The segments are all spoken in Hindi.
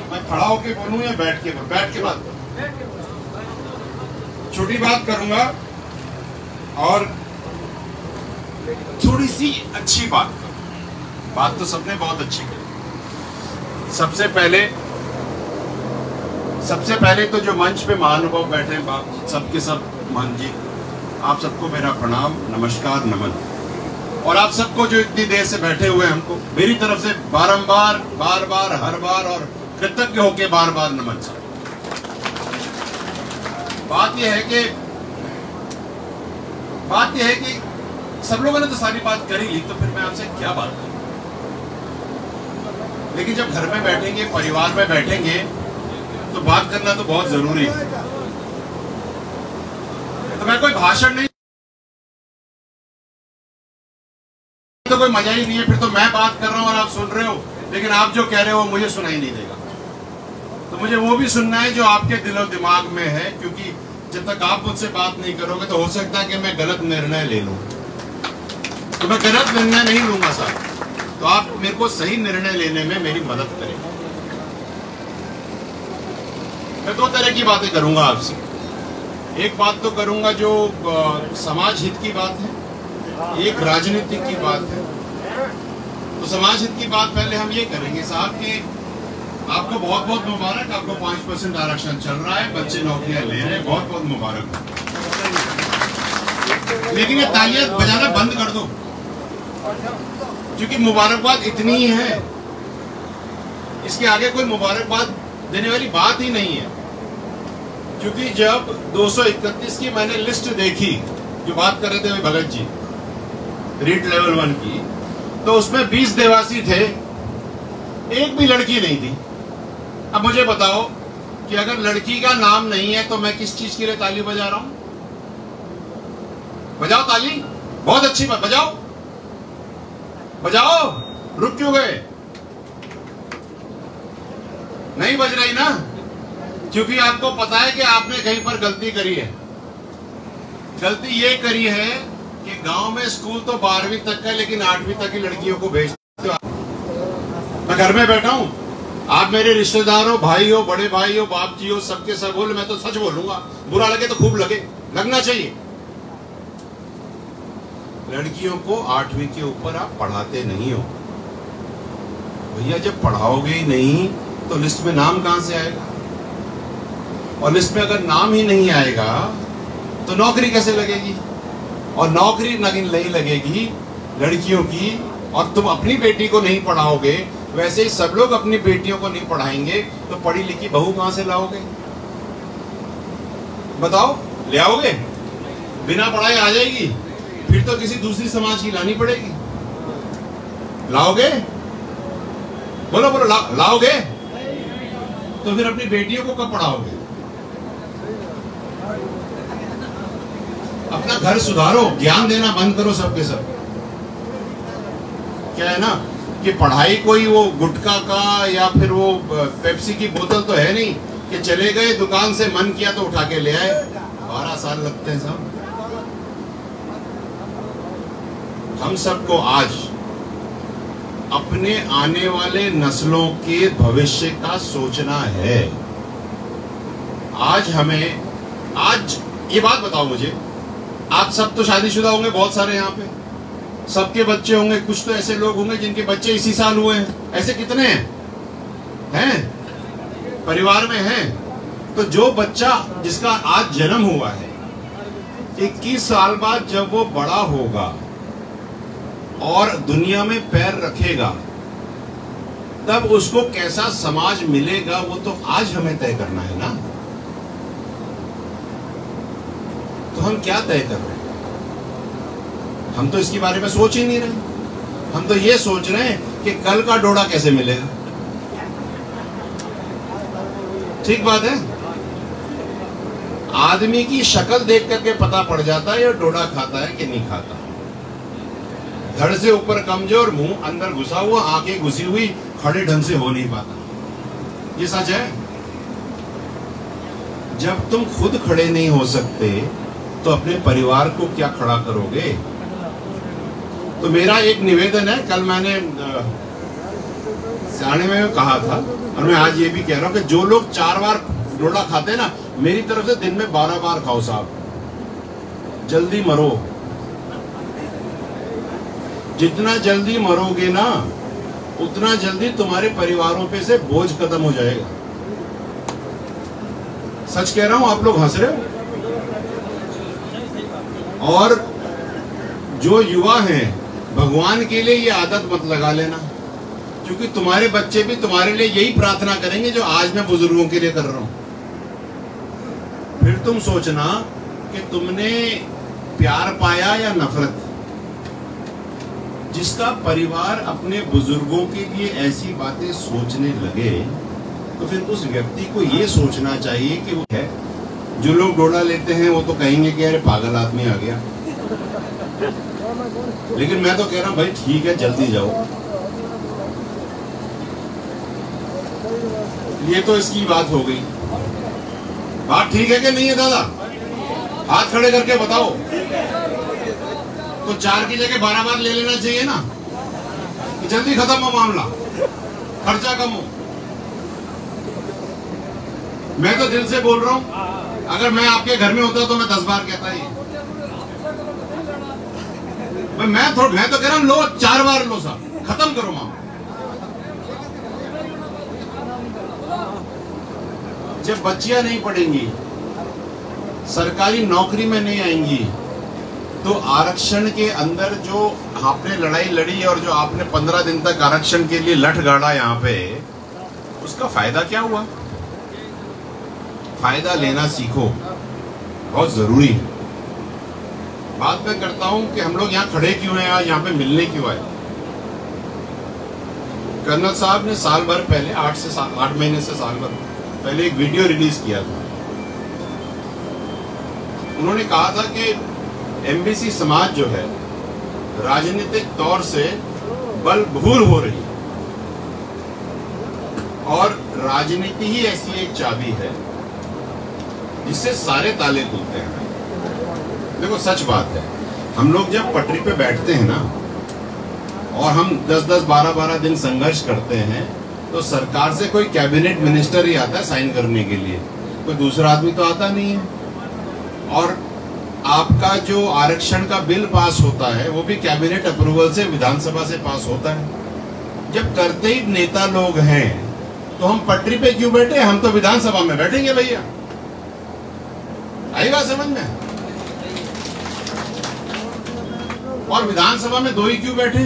मैं खड़ा होके बोलूं या बैठ के बोलूं? बैठ के बात करूं। छोटी बात करूंगा और थोड़ी सी अच्छी बात करूं। बात तो सबने बहुत अच्छी करी। सबसे पहले तो जो मंच पे महानुभाव बैठे हैं सबके सब मान जी, आप सबको मेरा प्रणाम, नमस्कार, नमन। और आप सबको जो इतनी देर से बैठे हुए हैं, हमको मेरी तरफ से बारंबार, बार बार, हर बार और कृतज्ञ होके बार बार नमन साहब। बात यह है कि सब लोगों ने तो सारी बात कर ही ली, तो फिर मैं आपसे क्या बात करूं? लेकिन जब घर में बैठेंगे, परिवार में बैठेंगे, तो बात करना तो बहुत जरूरी है। तो मैं कोई भाषण नहीं, तो कोई मजा ही नहीं है। फिर तो मैं बात कर रहा हूं और आप सुन रहे हो, लेकिन आप जो कह रहे हो मुझे सुनाई नहीं देगा। तो मुझे वो भी सुनना है जो आपके दिलो दिमाग में है, क्योंकि जब तक आप मुझसे बात नहीं करोगे तो हो सकता है कि मैं गलत निर्णय ले लूं। तो मैं गलत निर्णय नहीं लूंगा साहब, तो आप मेरे को सही निर्णय लेने में मेरी मदद करें। मैं दो तरह की बातें करूंगा आपसे। एक बात तो करूंगा जो समाज हित की बात है, एक राजनीतिक की बात है। तो समाज हित की बात पहले हम ये करेंगे साहब कि आपको बहुत बहुत मुबारक, आपको 5% आरक्षण चल रहा है, बच्चे नौकरियां ले रहे हैं, बहुत बहुत मुबारक। लेकिन ये तालियां बजाना बंद कर दो, क्योंकि मुबारकबाद इतनी ही है, इसके आगे कोई मुबारकबाद देने वाली बात ही नहीं है। क्योंकि जब 231 की मैंने लिस्ट देखी, जो बात कर रहे थे भगत जी, रीट लेवल 1 की, तो उसमें 20 देवासी थे, एक भी लड़की नहीं थी। अब मुझे बताओ कि अगर लड़की का नाम नहीं है तो मैं किस चीज के लिए ताली बजा रहा हूं? बजाओ ताली, बहुत अच्छी बात, बजाओ बजाओ। रुक क्यों गए? नहीं बज रही ना, क्योंकि आपको पता है कि आपने कहीं पर गलती करी है। गलती ये करी है कि गांव में स्कूल तो 12वीं तक का, लेकिन 8वीं तक की लड़कियों को भेजते हो। मैं घर में बैठा हूं, आप मेरे रिश्तेदार हो, भाई हो, बड़े भाई हो, बाप जी हो, सबके सब बोल, मैं तो सच बोलूंगा, बुरा लगे तो खूब लगे, लगना चाहिए। लड़कियों को 8वीं के ऊपर आप पढ़ाते नहीं हो भैया। जब पढ़ाओगे ही नहीं तो लिस्ट में नाम कहां से आएगा? और लिस्ट में अगर नाम ही नहीं आएगा तो नौकरी कैसे लगेगी? और नौकरी नहीं लगेगी लड़कियों की, और तुम अपनी बेटी को नहीं पढ़ाओगे, वैसे ही सब लोग अपनी बेटियों को नहीं पढ़ाएंगे, तो पढ़ी लिखी बहू कहां से लाओगे? बताओ, ले आओगे? बिना पढ़ाई आ जाएगी, फिर तो किसी दूसरी समाज की लानी पड़ेगी। लाओगे? बोलो बोलो, लाओगे? तो फिर अपनी बेटियों को कब पढ़ाओगे? अपना घर सुधारो, ज्ञान देना बंद करो सबके सब। क्या है ना कि पढ़ाई कोई वो गुटखा का या फिर वो पेप्सी की बोतल तो है नहीं कि चले गए दुकान से, मन किया तो उठा के ले आए। 12 साल लगते हैं साहब। हम सबको आज अपने आने वाले नस्लों के भविष्य का सोचना है। आज ये बात बताओ मुझे, आप सब तो शादीशुदा होंगे, बहुत सारे यहाँ पे, सबके बच्चे होंगे, कुछ तो ऐसे लोग होंगे जिनके बच्चे इसी साल हुए हैं। ऐसे कितने हैं परिवार में हैं? तो जो बच्चा जिसका आज जन्म हुआ है, 21 साल बाद जब वो बड़ा होगा और दुनिया में पैर रखेगा, तब उसको कैसा समाज मिलेगा वो तो आज हमें तय करना है ना। तो हम क्या तय कर रहे हैं? हम तो इसके बारे में सोच ही नहीं रहे। हम तो ये सोच रहे हैं कि कल का डोडा कैसे मिलेगा। ठीक बात है। आदमी की शक्ल देख करके पता पड़ जाता है ये डोडा खाता है कि नहीं खाता। धड़ से ऊपर कमजोर, मुंह अंदर घुसा हुआ, आंखें घुसी हुई, खड़े ढंग से हो नहीं पाता। ये सच है। जब तुम खुद खड़े नहीं हो सकते तो अपने परिवार को क्या खड़ा करोगे? तो मेरा एक निवेदन है, कल मैंने सियाने में कहा था और मैं आज ये भी कह रहा हूं कि जो लोग 4 बार डोडा खाते हैं ना, मेरी तरफ से दिन में 12 बार खाओ साहब, जल्दी मरो। जितना जल्दी मरोगे ना, उतना जल्दी तुम्हारे परिवारों पे से बोझ खत्म हो जाएगा। सच कह रहा हूं, आप लोग हंस रहे हो। और जो युवा हैं, भगवान के लिए ये आदत मत लगा लेना, क्योंकि तुम्हारे बच्चे भी तुम्हारे लिए यही प्रार्थना करेंगे जो आज मैं बुजुर्गों के लिए कर रहा हूं। फिर तुम सोचना कि तुमने प्यार पाया या नफरत। जिसका परिवार अपने बुजुर्गों के लिए ऐसी बातें सोचने लगे, तो फिर उस व्यक्ति को ये सोचना चाहिए कि वो है। जो लोग डोडा लेते हैं वो तो कहेंगे कि अरे पागल आदमी आ गया, लेकिन मैं तो कह रहा हूं भाई ठीक है, जल्दी जाओ। ये तो इसकी बात हो गई। बात ठीक है कि नहीं है दादा? हाथ खड़े करके बताओ। तो 4 की जगह 12 बार ले लेना चाहिए ना, कि जल्दी खत्म हो मामला, खर्चा कम हो। मैं तो दिल से बोल रहा हूं, अगर मैं आपके घर में होता तो मैं 10 बार कहता ही। मैं तो कह रहा हूं लो, 4 बार लो साहब, खत्म करो मामला। जब बच्चियां नहीं पढ़ेंगी, सरकारी नौकरी में नहीं आएंगी, तो आरक्षण के अंदर जो आपने लड़ाई लड़ी और जो आपने 15 दिन तक आरक्षण के लिए लठ गाड़ा यहाँ पे, उसका फायदा क्या हुआ? फायदा लेना सीखो, बहुत जरूरी है। बात मैं करता हूं कि हम लोग यहाँ खड़े क्यों हैं, आज यहाँ पे मिलने क्यों आए। कर्नल साहब ने साल भर पहले, 8 महीने से साल भर पहले एक वीडियो रिलीज किया था। उन्होंने कहा था कि एमबीसी समाज जो है राजनीतिक तौर से बलभूर हो रही है, और राजनीति ही ऐसी एक चाबी है जिससे सारे ताले खुलते हैं। देखो सच बात है, हम लोग जब पटरी पे बैठते हैं ना, और हम 10-10, 12-12 दिन संघर्ष करते हैं, तो सरकार से कोई कैबिनेट मिनिस्टर ही आता है साइन करने के लिए, कोई दूसरा आदमी तो आता नहीं है। और आपका जो आरक्षण का बिल पास होता है वो भी कैबिनेट अप्रूवल से, विधानसभा से पास होता है। जब करते ही नेता लोग हैं, तो हम पटरी पे क्यों बैठे? हम तो विधानसभा में बैठेंगे भैया। आई बात समझ में? और विधानसभा में 2 ही क्यों बैठे?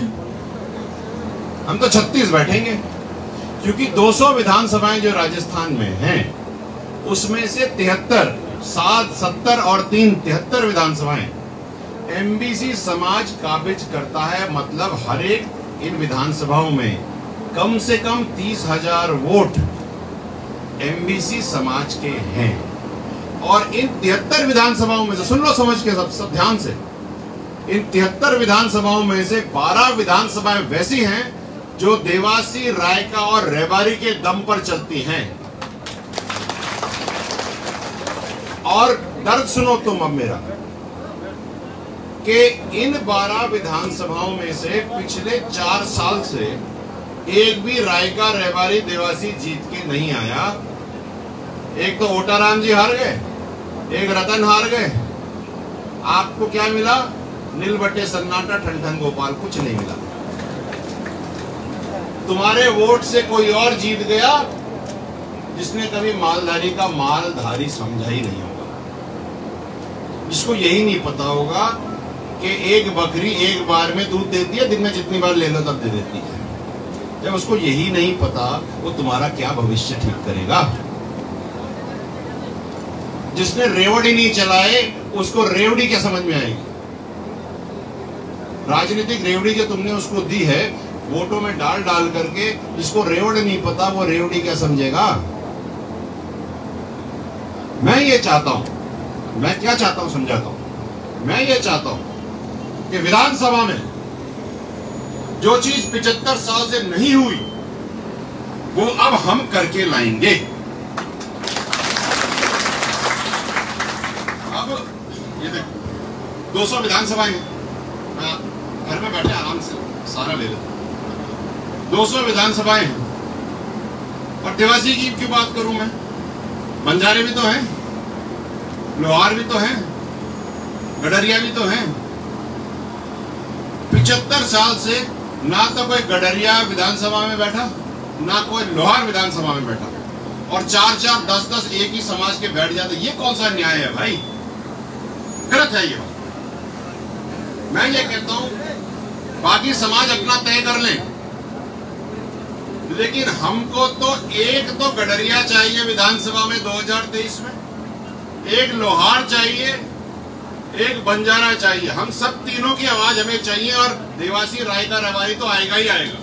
हम तो 36 बैठेंगे, क्योंकि 200 विधानसभाएं जो राजस्थान में हैं, उसमें से 73, 7, 70 और 3, 73 विधानसभाएं एमबीसी समाज काबिज करता है। मतलब हर एक इन विधानसभाओं में कम से कम 30,000 वोट एमबीसी समाज के हैं। और इन 73 विधानसभाओं में से, सुन लो समझ के सब ध्यान से, इन 73 विधानसभाओं में से 12 विधानसभाएं वैसी हैं जो देवासी, रायका और रेवाड़ी के दम पर चलती हैं। और दर्द सुनो तुम अब मेरा, कि इन 12 विधानसभाओं में से पिछले 4 साल से एक भी रायका, रेवाड़ी, देवासी जीत के नहीं आया। एक तो ओटाराम जी हार गए, एक रतन हार गए। आपको क्या मिला? नील बट्टे सन्नाटा, ठन गोपाल, कुछ नहीं मिला। तुम्हारे वोट से कोई और जीत गया जिसने कभी मालधारी का मालधारी समझा ही नहीं होगा, जिसको यही नहीं पता होगा कि एक बकरी एक बार में दूध देती है, दिन में जितनी बार ले लो तब दे देती है। जब उसको यही नहीं पता, वो तुम्हारा क्या भविष्य ठीक करेगा? जिसने रेवड़ी नहीं चलाए, उसको रेवड़ी क्या समझ में आएगी? राजनीतिक रेवड़ी जो तुमने उसको दी है, वोटों में डाल डाल करके, जिसको रेवड़ी नहीं पता, वो रेवड़ी क्या समझेगा? मैं ये चाहता हूं, मैं क्या चाहता हूं समझाता हूं। मैं ये चाहता हूं कि विधानसभा में जो चीज 75 साल से नहीं हुई, वो अब हम करके लाएंगे। अब ये देखो, 200 विधानसभाएं हैं, घर में बैठे आराम से सारा ले लेते। 200 विधानसभाएं हैं, और देवासी की क्यों बात करूं मैं? बंजारे भी तो हैं, लोहार भी तो हैं, गडरिया भी तो हैं। 75 साल से ना तो कोई गडरिया विधानसभा में बैठा, ना कोई लोहार विधानसभा में बैठा, और 4-4, 10-10 एक ही समाज के बैठ जाते। ये कौन सा न्याय है भाई? गलत है ये बात। मैं ये कहता हूं बाकी समाज अपना तय कर लें, लेकिन हमको तो एक तो गडरिया चाहिए विधानसभा में 2023 में, एक लोहार चाहिए, एक बंजारा चाहिए। हम सब तीनों की आवाज हमें चाहिए, और देवासी राय का रवाई तो आएगा ही आएगा।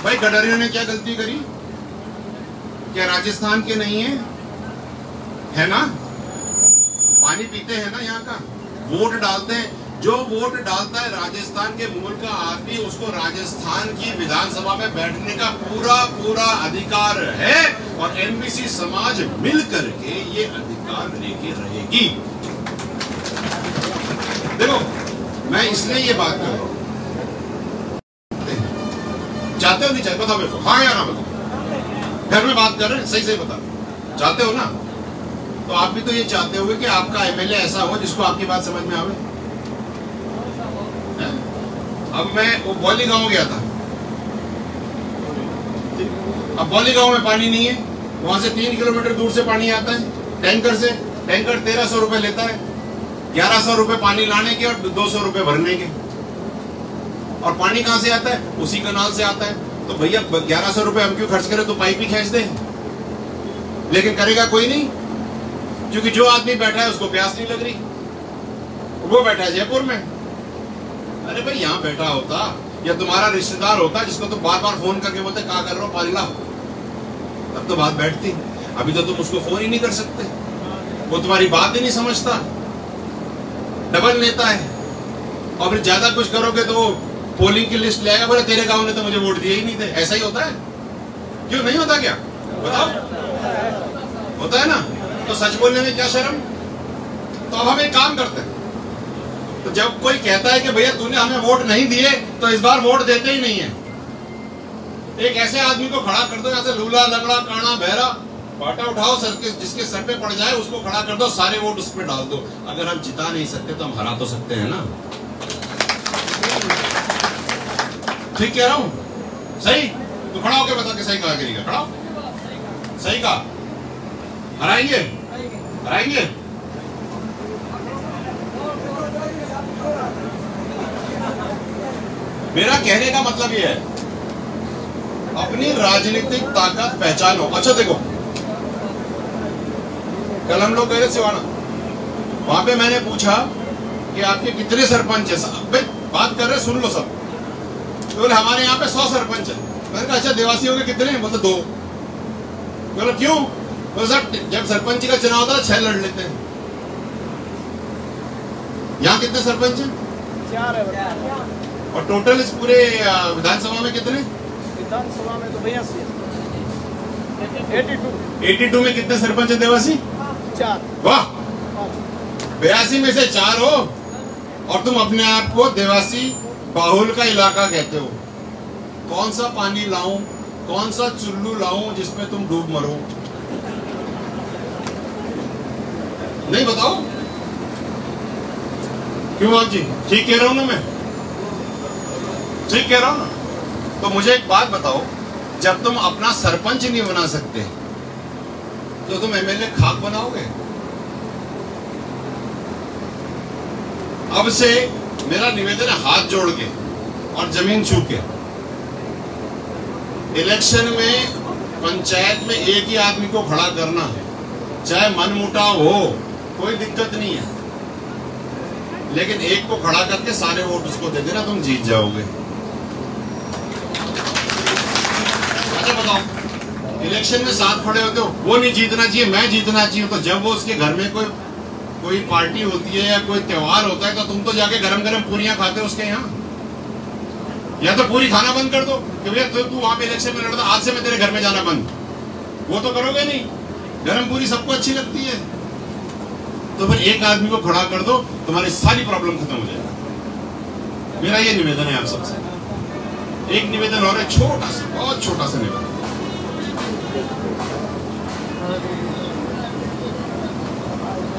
भाई गडरियों ने क्या गलती करी? क्या राजस्थान के नहीं है ना? पानी पीते हैं ना यहाँ का, वोट डालते हैं। जो वोट डालता है राजस्थान के मूल का आदमी, उसको राजस्थान की विधानसभा में बैठने का पूरा अधिकार है, और एमबीसी समाज मिल करके ये अधिकार लेके रहेगी। देखो, मैं इसलिए ये बात कर रहा हूं, चाहते हो नहीं चाहते बताओ मेरे को, हाँ या ना बताओ। घर में बात कर रहे हैं, सही बता, चाहते हो ना? तो आप भी तो ये चाहते होगे कि आपका एमएलए ऐसा हो जिसको आपकी बात समझ में आवे। अब मैं वो बौली गांव गया था, अब बौली गांव में पानी नहीं है, वहां से 3 किलोमीटर दूर से पानी आता है टैंकर से। टैंकर 1300 रुपए लेता है, 1100 रुपए पानी लाने के और 200 रुपए भरने के। और पानी कहां से आता है? उसी कनाल से आता है। तो भैया 1100 रुपए हम क्यों खर्च करें? तो पाइप ही खींच दे। लेकिन करेगा कोई नहीं, क्योंकि जो आदमी बैठा है उसको प्यास नहीं लग रही, वो बैठा है जयपुर में। अरे भाई यहाँ बैठा होता, या तुम्हारा रिश्तेदार होता जिसको तो बार बार फोन करके बोलते कहा कर रहे हो पानी लाओ, तब तो बात बैठती। अभी तो तुम उसको फोन ही नहीं कर सकते, वो तुम्हारी बात ही नहीं समझता, डबल नेता है। और फिर ज्यादा कुछ करोगे तो वो पोलिंग की लिस्ट ले आएगा, बोले तेरे गांव ने तो मुझे वोट दिए ही नहीं थे। ऐसा ही होता है, क्यों नहीं होता? क्या बताओ, होता है ना? तो सच बोलने में क्या शर्म? तो अब हम एक काम करते हैं, तो जब कोई कहता है कि भैया तूने हमें वोट नहीं दिए, तो इस बार वोट देते ही नहीं है। एक ऐसे आदमी को खड़ा कर दो, जैसे लूला लंगड़ा काना बहरा, बाटा उठाओ, सर के जिसके सर पे पड़ जाए उसको खड़ा कर दो, सारे वोट उस पर डाल दो। अगर हम जिता नहीं सकते तो हम हरा तो सकते हैं ना। ठीक कह रहा हूं? सही? तो खड़ा होकर बता के सही कहा गिरेगा, खड़ा हो, सही कहा, हराएंगे हराएंगे। मेरा कहने का मतलब यह है, अपनी राजनीतिक ताकत पहचानो। अच्छा देखो, कल हम लोग गए थे सिवाना, वहां पे मैंने पूछा कि आपके कितने सरपंच है? भाई बात कर रहे, सुन लो सब। तो बोले हमारे यहाँ पे 100 सरपंच है। मैंने कहा अच्छा देवासियों के कितने हैं? बोले 2। बोले क्यों? बोले सर जब सरपंच का चुनाव होता है 6 लड़ लेते हैं। यहाँ कितने सरपंच हैं? 4 है। और टोटल इस पूरे विधानसभा में कितने? विधानसभा में तो 82 में कितने सरपंच है देवासी? 4। वाह, 82 में से 4 हो, और तुम अपने आप को देवासी बाहुल का इलाका कहते हो। कौन सा पानी लाऊं, कौन सा चुल्लू लाऊं जिसमें तुम डूब मरो? नहीं बताओ क्यों आप जी? ठीक कह रहा हूं ना मैं? ठीक कह रहा हूं ना? तो मुझे एक बात बताओ, जब तुम अपना सरपंच नहीं बना सकते तो तुम एमएलए खाक बनाओगे? अब से मेरा निवेदन है, हाथ जोड़ के और जमीन छू के, इलेक्शन में पंचायत में एक ही आदमी को खड़ा करना है, चाहे मनमुटाव हो, कोई दिक्कत नहीं है, लेकिन एक को खड़ा करके सारे वोट उसको दे देना, तुम जीत जाओगे। अच्छा बताओ, इलेक्शन में साथ खड़े होते हो, वो नहीं जीतना चाहिए, मैं जीतना चाहिए, तो जब वो उसके घर में कोई पार्टी होती है या कोई त्योहार होता है, तो तुम तो जाके गरम गरम पूरियां खाते हो उसके यहाँ, या तो पूरी खाना बंद कर दो कि भैया तू वहां पे इलेक्शन में लड़ता, आज से मैं तेरे घर में जाना बंद। वो तो करोगे नहीं, गरम पूरी सबको अच्छी लगती है, तो फिर एक आदमी को खड़ा कर दो, तुम्हारी सारी प्रॉब्लम खत्म हो जाएगी। मेरा ये निवेदन है आप सबसे। एक निवेदन और है, छोटा सा, बहुत छोटा सा निवेदन।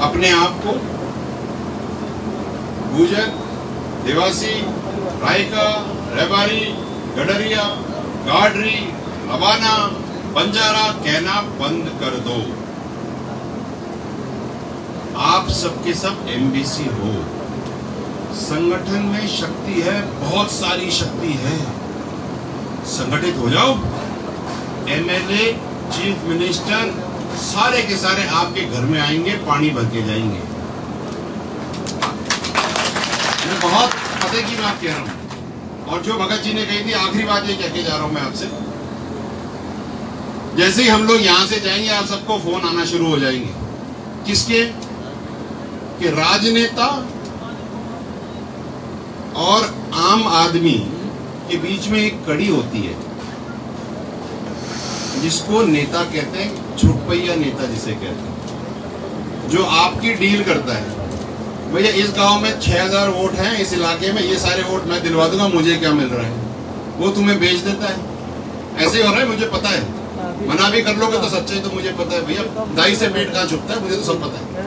अपने आप को गुजर, देवासी, रायका, रेवाड़ी, गडरिया, गाडरी, रवाना, बंजारा कहना बंद कर दो। आप सबके सब एमबीसी हो। संगठन में शक्ति है, बहुत सारी शक्ति है। संगठित हो जाओ। एमएलए, चीफ मिनिस्टर सारे के सारे आपके घर में आएंगे, पानी भर के जाएंगे। मैं बहुत पते की बात कह रहा हूं। और जो भगत जी ने कही थी, आखिरी बात ये कह के जा रहा हूं मैं आपसे, जैसे ही हम लोग यहां से जाएंगे आप सबको फोन आना शुरू हो जाएंगे। किसके? कि राजनेता और आम आदमी के बीच में एक कड़ी होती है जिसको नेता कहते हैं, छुटपैया नेता जिसे कहते हैं, जो आपकी डील करता है। भैया इस गांव में 6000 वोट हैं, इस इलाके में ये सारे वोट मैं दिलवा दूंगा, मुझे क्या मिल रहा है, वो तुम्हें बेच देता है। ऐसे ही हो रहा है, मुझे पता है। मना भी कर लोगे तो सच्चाई तो मुझे पता है। भैया दाई से पेट कहाँ छुपता है, मुझे तो सब पता है।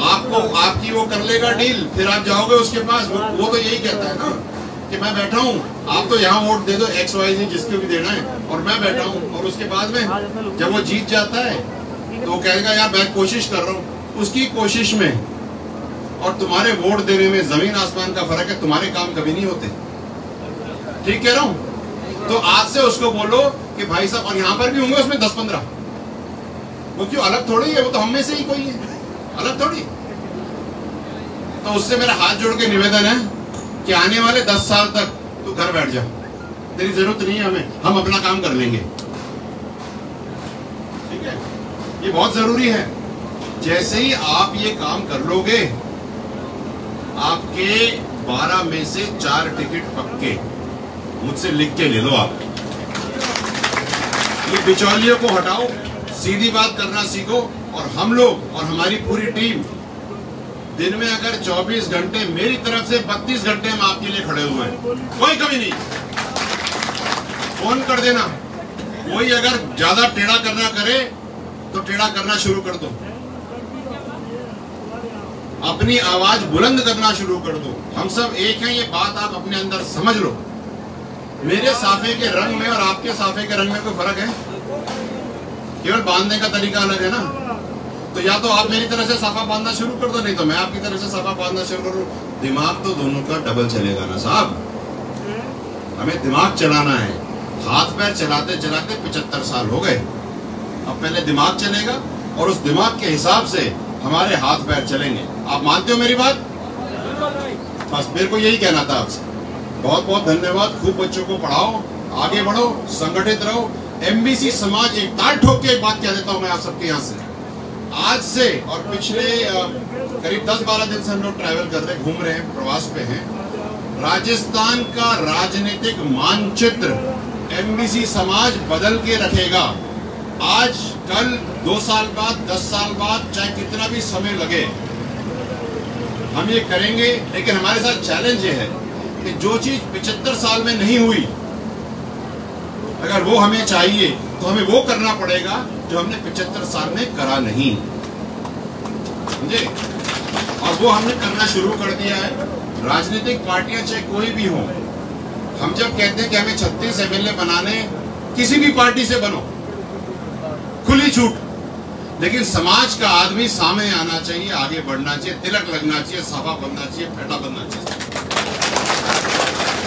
आपको आपकी वो कर लेगा डील, फिर आप जाओगे उसके पास, वो तो यही कहता है ना कि मैं बैठा हूँ, आप तो यहाँ वोट दे दो XYZ जिसको भी देना है, और मैं बैठा हूँ। और उसके बाद में जब वो जीत जाता है तो वो कहेगा यार मैं कोशिश कर रहा हूँ। उसकी कोशिश में और तुम्हारे वोट देने में जमीन आसमान का फर्क है। तुम्हारे काम कभी नहीं होते। ठीक कह रहा हूँ? तो आज से उसको बोलो कि भाई साहब, और यहाँ पर भी होंगे उसमें 10-15, वो क्यों अलग थोड़ी है, वो तो हम में से ही कोई है, अलग थोड़ी। तो उससे मेरा हाथ जोड़ के निवेदन है कि आने वाले 10 साल तक तू घर बैठ जा, तेरी जरूरत नहीं है हमें, हम अपना काम कर लेंगे। ठीक है, ये बहुत जरूरी है। जैसे ही आप ये काम कर लोगे, आपके 12 में से 4 टिकट पक्के, मुझसे लिख के ले लो। आप ये बिचौलियों को हटाओ, सीधी बात करना सीखो। और हम लोग और हमारी पूरी टीम दिन में अगर 24 घंटे, मेरी तरफ से 32 घंटे हम आपके लिए खड़े हुए हैं, कोई कमी नहीं। फोन कर देना। कोई अगर ज्यादा टेढ़ा करना करे तो टेढ़ा करना शुरू कर दो, अपनी आवाज बुलंद करना शुरू कर दो। हम सब एक हैं, ये बात आप अपने अंदर समझ लो। मेरे साफे के रंग में और आपके साफे के रंग में कोई फर्क है? केवल बांधने का तरीका अलग है ना। तो या तो आप मेरी तरह से साफा बांधना शुरू कर दो, नहीं तो मैं आपकी तरह से साफा बांधना शुरू करूं। दिमाग तो दोनों का डबल चलेगा ना साहब। हमें दिमाग चलाना है। हाथ पैर चलाते चलाते 75 साल हो गए। अब पहले दिमाग चलेगा और उस दिमाग के हिसाब से हमारे हाथ पैर चलेंगे। आप मानते हो मेरी बात? बस मेरे को यही कहना था आपसे। बहुत बहुत धन्यवाद। खूब बच्चों को पढ़ाओ, आगे बढ़ो, संगठित रहो। एमबीसी समाज, एक ताल ठोक के एक बात कह देता हूं मैं आप सबके यहाँ से। आज से और पिछले करीब 10-12 दिन से हम लोग ट्रैवल कर रहे हैं, घूम रहे हैं, प्रवास पे हैं। राजस्थान का राजनीतिक मानचित्र एमबीसी समाज बदल के रखेगा। आज, कल, 2 साल बाद, 10 साल बाद, चाहे कितना भी समय लगे, हम ये करेंगे। लेकिन हमारे साथ चैलेंज ये है कि जो चीज 75 साल में नहीं हुई, अगर वो हमें चाहिए तो हमें वो करना पड़ेगा जो हमने 75 साल में करा नहीं, समझे? और वो हमने करना शुरू कर दिया है। राजनीतिक पार्टियां चाहे कोई भी हो, हम जब कहते हैं कि हमें 36 एमएलए बनाने, किसी भी पार्टी से बनो, खुली छूट, लेकिन समाज का आदमी सामने आना चाहिए, आगे बढ़ना चाहिए, तिलक लगना चाहिए, साफा बनना चाहिए, फेटा बनना चाहिए।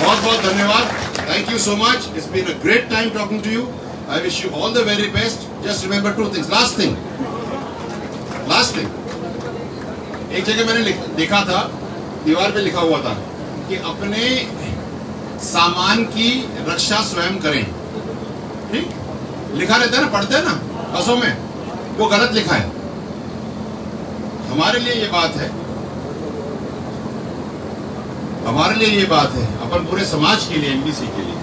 बहुत बहुत धन्यवाद। Thank you so much. It's been a great time talking to you. I wish you all the very best. Just remember 2 things. Last thing. एक जगह मैंने देखा था, दीवार पे लिखा हुआ था कि अपने सामान की रक्षा स्वयं करें। ठीक लिखा रहता है ना, पढ़ते हैं ना बसों में, वो गलत लिखा है। हमारे लिए ये बात है, हमारे लिए ये बात है, अपन पूरे समाज के लिए, एमबीसी के लिए,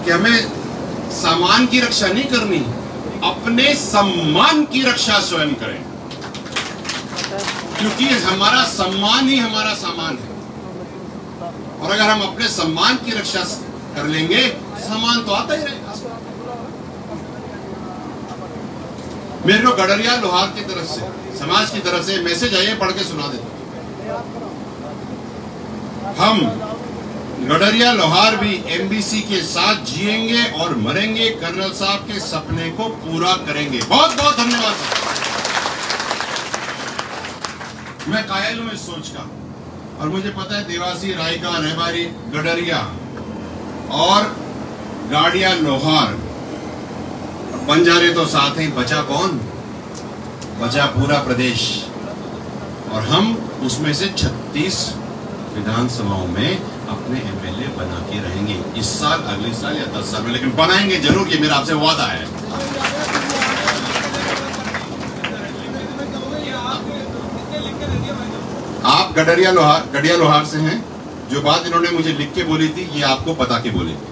कि हमें सामान की रक्षा नहीं करनी, अपने सम्मान की रक्षा स्वयं करें, क्योंकि हमारा सम्मान ही हमारा सामान है। और अगर हम अपने सम्मान की रक्षा कर लेंगे, सम्मान तो आता ही रहेगा। मेरे को गडरिया लोहार की तरफ से, समाज की तरफ से मैसेज आइए, पढ़ के सुना देता हूं। हम गडरिया लोहार भी एमबीसी के साथ जिएंगे और मरेंगे। कर्नल साहब के सपने को पूरा करेंगे। बहुत बहुत धन्यवाद। मैं कायल हूं इस सोच का, और मुझे पता है देवासी, रायका, रहबारी, गडरिया और गाड़िया लोहार बंजारे तो साथ ही, बचा कौन? बचा पूरा प्रदेश। और हम उसमें से 36 विधानसभाओं में अपने एमएलए बना के रहेंगे, इस साल, अगले साल या 10 साल में, लेकिन बनाएंगे जरूर। ये मेरा आपसे वादा है। आप गडरिया लोहार से हैं। जो बात इन्होंने मुझे लिख के बोली थी, ये आपको बता के बोली थी?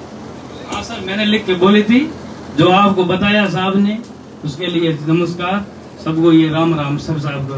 हाँ सर, मैंने लिख के बोली थी। जो आपको बताया साहब ने, उसके लिए नमस्कार सबको। ये राम राम सब साहब को।